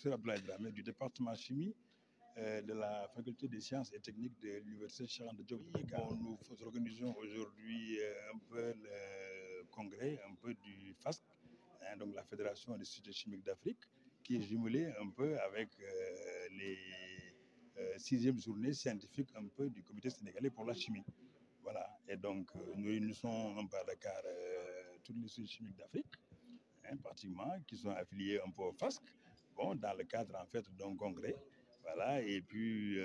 professeur Abdoulaye Dramé du département chimie de la faculté des sciences et techniques de l'université Cheikh Anta Diop. Nous organisons aujourd'hui un peu le congrès, un peu du FASC, donc la Fédération des sociétés chimiques d'Afrique, qui est jumelée un peu avec les 6e journée scientifique un peu du Comité sénégalais pour la chimie. Voilà, et donc nous réunissons un peu à Dakar toutes les sociétés chimiques d'Afrique, pratiquement, qui sont affiliées un peu au FASC, bon, dans le cadre en fait d'un congrès. Voilà, et puis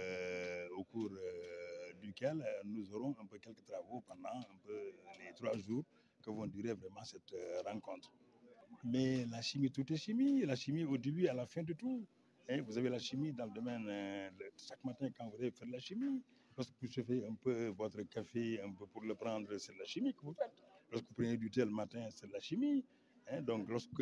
au cours duquel nous aurons un peu quelques travaux pendant un peu les 3 jours que vont durer vraiment cette rencontre. Mais la chimie, tout est chimie. La chimie au début et à la fin de tout. Vous avez la chimie dans le domaine, chaque matin quand vous allez faire de la chimie, lorsque vous chauffez un peu votre café, un peu pour le prendre, c'est de la chimie que vous faites. Lorsque vous prenez du thé le matin, c'est de la chimie. Donc lorsque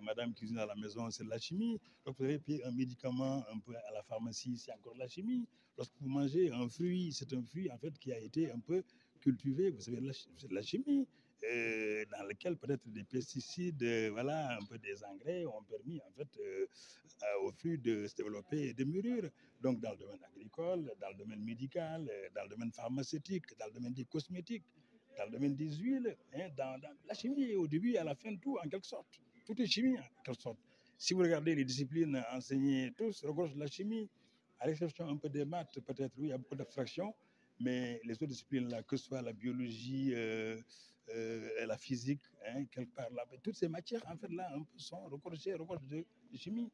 madame cuisine à la maison, c'est de la chimie. Lorsque vous avez pris un médicament un peu à la pharmacie, c'est encore de la chimie. Lorsque vous mangez un fruit, c'est un fruit en fait qui a été un peu cultivé, vous savez, c'est de la chimie. Dans lequel peut-être des pesticides, voilà, un peu des engrais ont permis en fait aux fruits de se développer et de mûrir. Donc dans le domaine agricole, dans le domaine médical, dans le domaine pharmaceutique, dans le domaine des cosmétiques, dans le domaine des huiles, dans la chimie au début et à la fin de tout en quelque sorte. Tout est chimie en quelque sorte. Si vous regardez les disciplines enseignées, tous regorgent de la chimie, à l'exception un peu des maths, peut-être, oui, il y a beaucoup d'abstractions, mais les autres disciplines là, que ce soit la biologie, la physique, quelque part là, toutes ces matières en fait là un peu sont regorgent de chimie.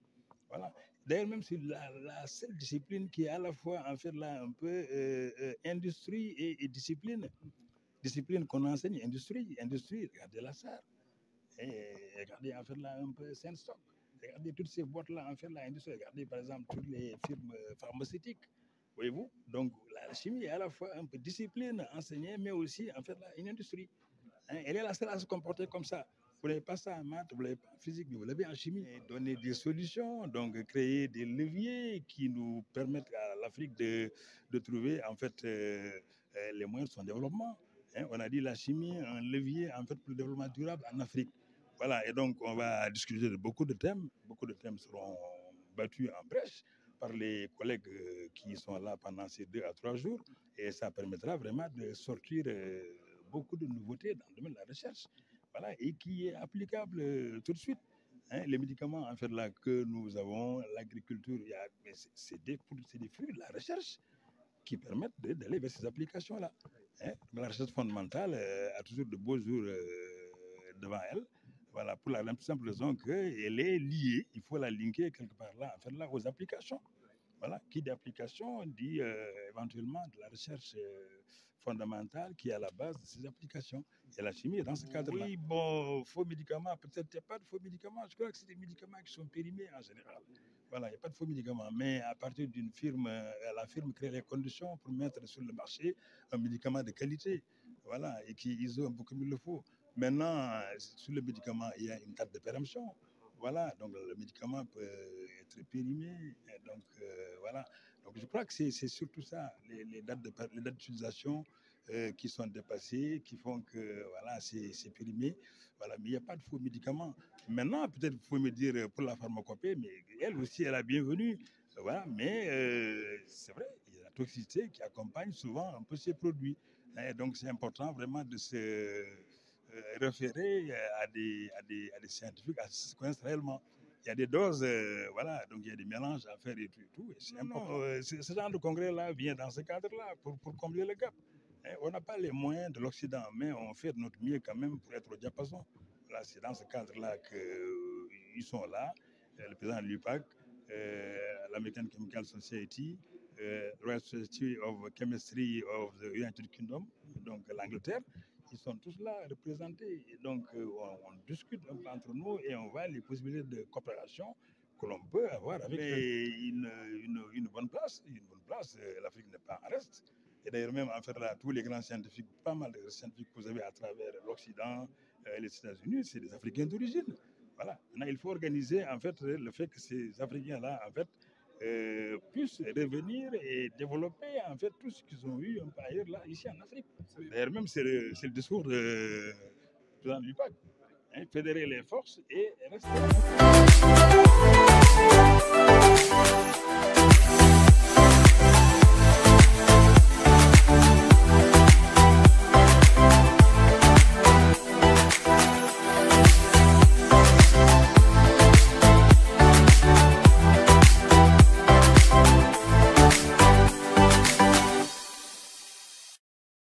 Voilà. D'ailleurs même c'est la seule discipline qui est à la fois en fait là un peu industrie et discipline. Discipline qu'on enseigne, industrie, regardez la SAR, regardez en fait là un peu Saint-Stock, regardez toutes ces boîtes là en fait là, industrie, regardez par exemple toutes les firmes pharmaceutiques. Voyez-vous, donc la chimie est à la fois un peu discipline enseignée, mais aussi en fait là, une industrie. Elle est la seule à se comporter comme ça. Vous n'avez pas ça en maths, vous l'avez pas en physique, mais vous l'avez en chimie. Et donner des solutions, donc créer des leviers qui nous permettent à l'Afrique de trouver en fait les moyens de son développement. On a dit la chimie, un levier en fait pour le développement durable en Afrique. Voilà, et donc on va discuter de beaucoup de thèmes. Beaucoup de thèmes seront battus en brèche par les collègues qui sont là pendant ces 2 à 3 jours. Et ça permettra vraiment de sortir beaucoup de nouveautés dans le domaine de la recherche, voilà, et qui est applicable tout de suite. Les médicaments en fait là que nous avons, l'agriculture, c'est des fruits de la recherche qui permettent d'aller vers ces applications-là. La recherche fondamentale a toujours de beaux jours devant elle. Voilà, pour la simple raison qu'elle est liée, il faut la linker quelque part là, en fait là, aux applications. Voilà, qui d'application dit éventuellement de la recherche fondamentale qui est à la base de ces applications. Et la chimie est dans ce cadre-là. Oui, bon, faux médicaments, peut-être qu'il n'y a pas de faux médicaments. Je crois que c'est des médicaments qui sont périmés en général. Voilà, il n'y a pas de faux médicaments. Mais à partir d'une firme, la firme crée les conditions pour mettre sur le marché un médicament de qualité. Voilà, et qui ISO un peu comme il le faut. Maintenant, sur le médicament, il y a une date de péremption. Voilà, donc le médicament peut être périmé. Donc voilà. Donc je crois que c'est surtout ça, les dates d'utilisation qui sont dépassées, qui font que voilà, c'est périmé. Voilà, mais il n'y a pas de faux médicaments. Maintenant, peut-être il faut me dire pour la pharmacopée, mais elle aussi, elle est la bienvenue. Voilà, mais c'est vrai, il y a la toxicité qui accompagne souvent un peu ces produits. Donc c'est important vraiment de se référer à des scientifiques, à ce qu'on connaît réellement. Il y a des doses, voilà, donc il y a des mélanges à faire et tout. Et c'est important. Ce genre de congrès-là vient dans ce cadre-là pour combler le gap. On n'a pas les moyens de l'Occident, mais on fait de notre mieux quand même pour être au diapason. Voilà, c'est dans ce cadre-là qu'ils sont là. Le président de l'UPAC, l'American Chemical Society, Royal Society of Chemistry of the United Kingdom, donc l'Angleterre. Ils sont tous là représentés. Et donc, on discute un peu entre nous et on voit les possibilités de coopération que l'on peut avoir avec une bonne place. Une bonne place, l'Afrique n'est pas en reste. Et d'ailleurs, même en fait, là, tous les grands scientifiques, pas mal de scientifiques que vous avez à travers l'Occident, les États-Unis, c'est des Africains d'origine. Voilà. Maintenant, il faut organiser en fait le fait que ces Africains-là, en fait, puissent revenir et développer en fait tout ce qu'ils ont eu un peu ailleurs là, ici en Afrique. D'ailleurs même c'est le discours de président du PAC, fédérer les forces et rester.